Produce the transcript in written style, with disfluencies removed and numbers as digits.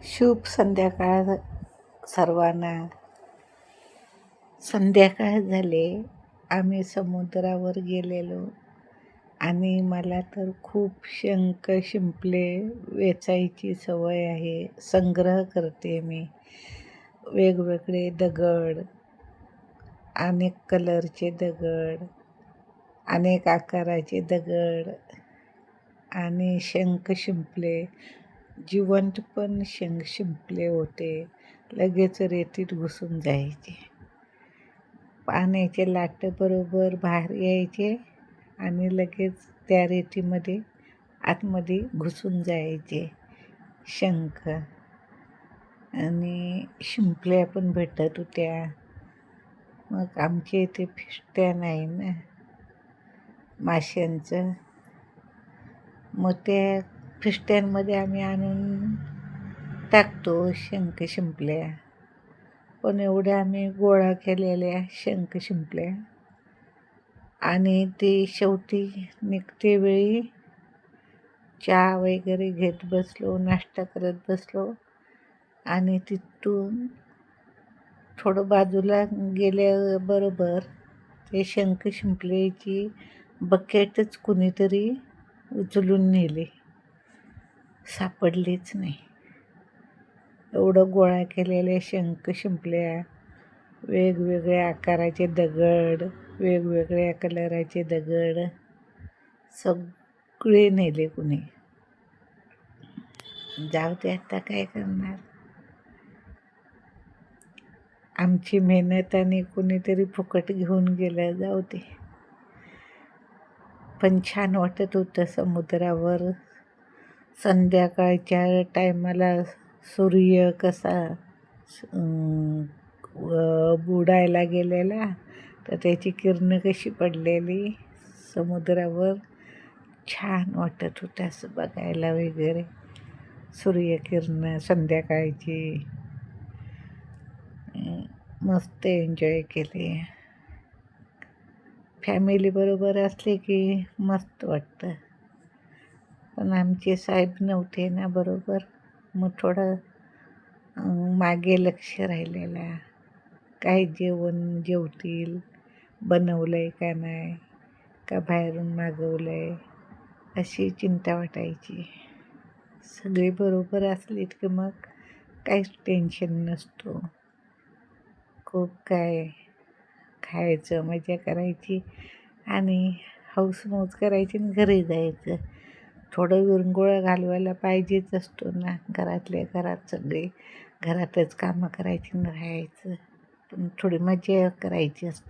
शुभ संध्याकाळ सर्वांना. संध्याकाळ झाले, आम्ही समुद्रावर गेलेलो आणि मला तर खूप शंख शिंपले वेचायची सवय आहे. संग्रह करते मी. वेगवेगळे दगड, अनेक कलरचे दगड, अनेक आकाराचे दगड आणि शंख शिंपले, जिवंत पण शंख शिंपले होते. लगेच रेतीत घुसून जायचे. पाण्याचे लाट बरोबर बाहेर यायचे आणि लगेच त्या रेतीमध्ये आतमध्ये घुसून जायचे शंख. आणि शिंपल्या पण भेटत होत्या. मग आमच्या इथे फिस्टॅन आहे ना माशांचं, मग त्या फिस्टॅनमध्ये आम्ही आणून टाकतो शंख शिंपल्या. पण एवढ्या आम्ही गोळा केलेल्या शंख शिंपल्या आणि ते शेवटी निघते वेळी चहा वगैरे घेत बसलो, नाश्ता करत बसलो आणि तिथून थोडं बाजूला गेल्याबरोबर ते शंख शिंपल्याची बकेटच कुणीतरी उचलून नेली, सापडलीच नाही. एवढं गोळा केलेले शंख शिंपल्या, वेगवेगळ्या आकाराचे दगड, वेगवेगळ्या कलराचे दगड सगळे नेले कुणी. जाऊ दे, आता काय करणार. आमची मेहनत आणि कुणीतरी फुकट घेऊन गेलं, जाऊ दे. पण छान वाटत होतं समुद्रावर. संध्याकाळच्या टायमाला सूर्य कसा बुडायला गेलेला, तर त्याची किरणं कशी पडलेली समुद्रावर, छान वाटत होतं असं बघायला वगैरे. सूर्यकिरणं संध्याकाळची मस्त एन्जॉय केली. फॅमिलीबरोबर असले की मस्त वाटतं. पण आमचे साहेब नव्हते ना बरोबर, मग थोडं मागे लक्ष राहिलेला. काय जेवतील, बनवलं आहे का नाही, का बाहेरून मागवलं आहे, अशी चिंता वाटायची. सगळे बरोबर असलीत की मग काहीच टेन्शन नसतो. खूप काय खायचं, मजा करायची आणि हौसमौज करायची आणि घरी जायचं. थोडं विरंगुळा घालवायला पाहिजेच असतो ना. घरातल्या घरात सगळे घरातच कामं करायची आणि राहायचं, पण थोडी मजा करायची असते.